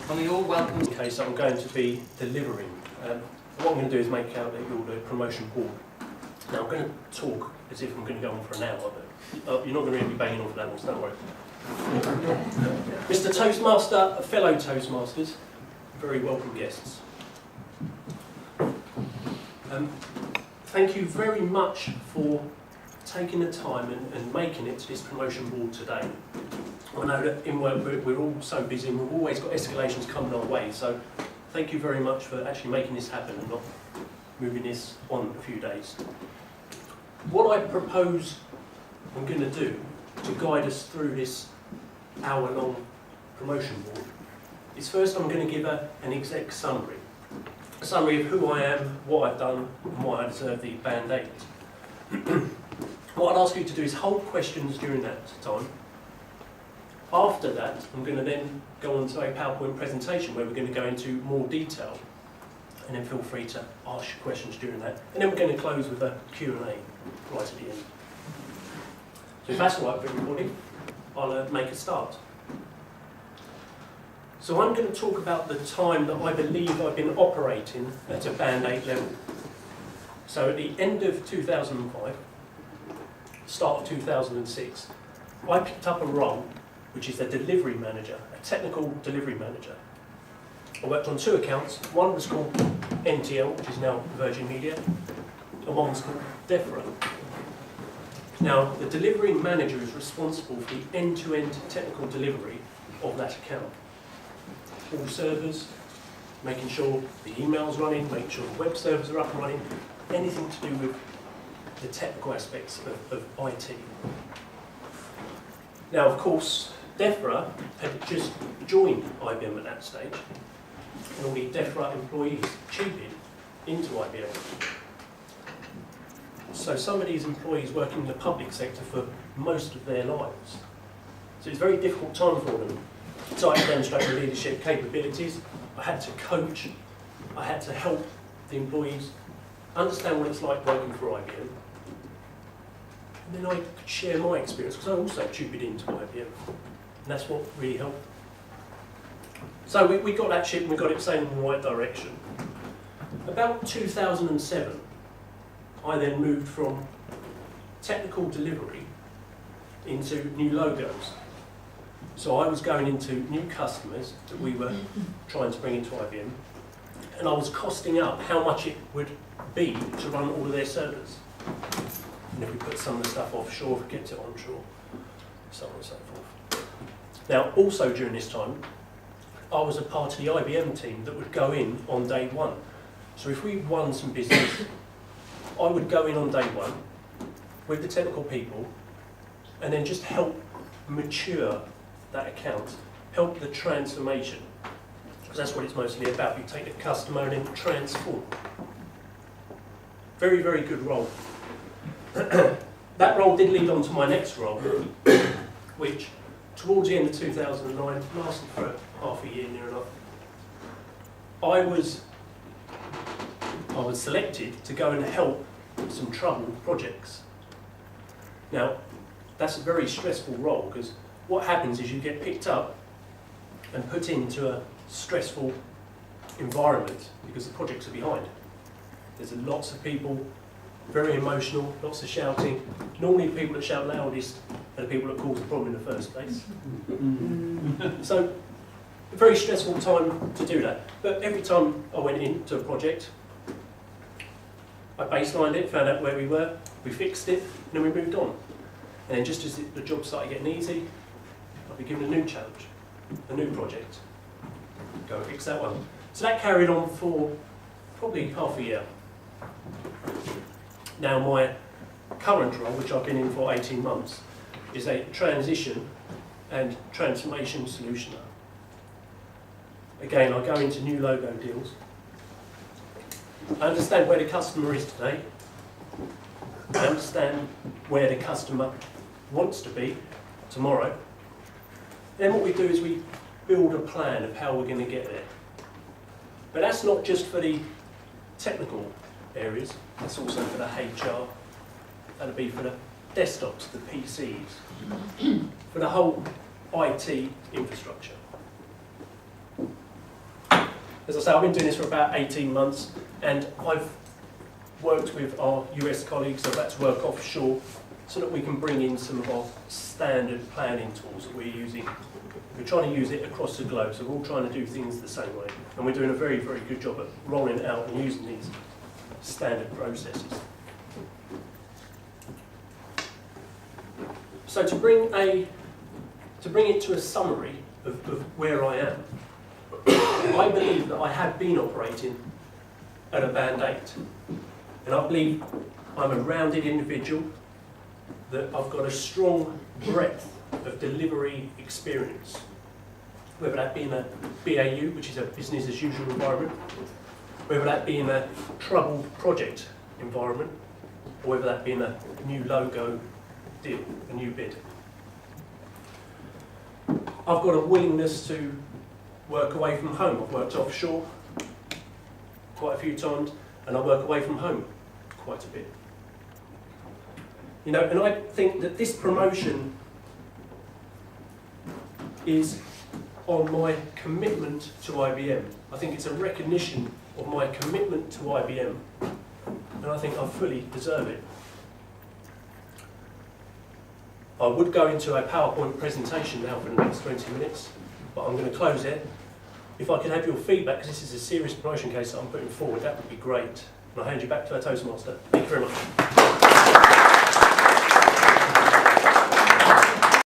Well, you're welcome. In case I'm going to be delivering. What I'm going to do is make out that you're the promotion board. Now I'm going to talk as if I'm going to go on for an hour, but you're not going to really be banging on for that one, so don't worry. Mr. Toastmaster, fellow Toastmasters, very welcome guests. Thank you very much for taking the time and making it to this promotion board today. I know that in work we're all so busy and we've always got escalations coming our way, so thank you very much for actually making this happen and not moving this on a few days. What I propose I'm going to do to guide us through this hour-long promotion board is first I'm going to give an exec summary. A summary of who I am, what I've done, and why I deserve the Band 8. What I'd ask you to do is hold questions during that time. After that, I'm going to then go on to a PowerPoint presentation where we're going to go into more detail, and then feel free to ask your questions during that. And then we're going to close with a Q&A right at the end. So if that's all right for everybody, I'll make a start. So I'm going to talk about the time that I believe I've been operating at a Band 8 level. So at the end of 2005, start of 2006, I picked up a role which is a delivery manager, a technical delivery manager. I worked on two accounts. One was called NTL, which is now Virgin Media, and one was called DEFRA. Now, the delivery manager is responsible for the end-to-end technical delivery of that account. All servers, making sure the email's running, making sure the web servers are up and running, anything to do with the technical aspects of IT. Now, of course, DEFRA had just joined IBM at that stage, and all the DEFRA employees tubied into IBM. So some of these employees work in the public sector for most of their lives. So it's a very difficult time for them. So I had to demonstrate my leadership capabilities, I had to coach, I had to help the employees understand what it's like working for IBM. And then I could share my experience, because I also tubied into IBM. And that's what really helped. So we got that ship and we got it sailing in the right direction. About 2007, I then moved from technical delivery into new logos. So I was going into new customers that we were trying to bring into IBM, and I was costing up how much it would be to run all of their servers. And if we put some of the stuff offshore, if we get it onshore, so on and so forth. Now, also during this time, I was a part of the IBM team that would go in on day one. So if we won some business, I would go in on day one with the technical people and then just help mature that account, help the transformation, because that's what it's mostly about. You take the customer and then transform. Very, very good role. That role did lead on to my next role, which towards the end of 2009 lasted for half a year, near enough. I was selected to go and help some troubled projects. Now, that's a very stressful role, because what happens is you get picked up and put into a stressful environment because the projects are behind. There's lots of people, very emotional, lots of shouting. Normally the people that shout loudest are the people that cause the problem in the first place. So, a very stressful time to do that. But every time I went into a project, I baselined it, found out where we were, we fixed it, and then we moved on. And then just as the job started getting easy, I'd be given a new challenge, a new project. Go and fix that one. So that carried on for probably half a year. Now my current role, which I've been in for 18 months, is a transition and transformation solutioner. Again, I go into new logo deals. I understand where the customer is today. I understand where the customer wants to be tomorrow. Then what we do is we build a plan of how we're going to get there. But that's not just for the technical areas, that's also for the HR, that'll be for the desktops, the PCs, for the whole IT infrastructure. As I say, I've been doing this for about 18 months, and I've worked with our US colleagues, so that's work offshore, so that we can bring in some of our standard planning tools that we're using. We're trying to use it across the globe, so we're all trying to do things the same way. And we're doing a very, very good job at rolling it out and using these standard processes. So to bring it to a summary of where I am, I believe that I have been operating at a band 8. And I believe I'm a rounded individual, that I've got a strong breadth of delivery experience, whether that be in a BAU, which is a business as usual environment, whether that be in a troubled project environment, or whether that be in a new logo deal, a new bid. I've got a willingness to work away from home. I've worked offshore quite a few times, and I work away from home quite a bit. You know, and I think that this promotion is on my commitment to IBM. I think it's a recognition of my commitment to IBM, and I think I fully deserve it. I would go into a PowerPoint presentation now for the next 20 minutes, but I'm going to close it. If I could have your feedback, because this is a serious promotion case that I'm putting forward, that would be great. And I'll hand you back to our Toastmaster. Thank you very much.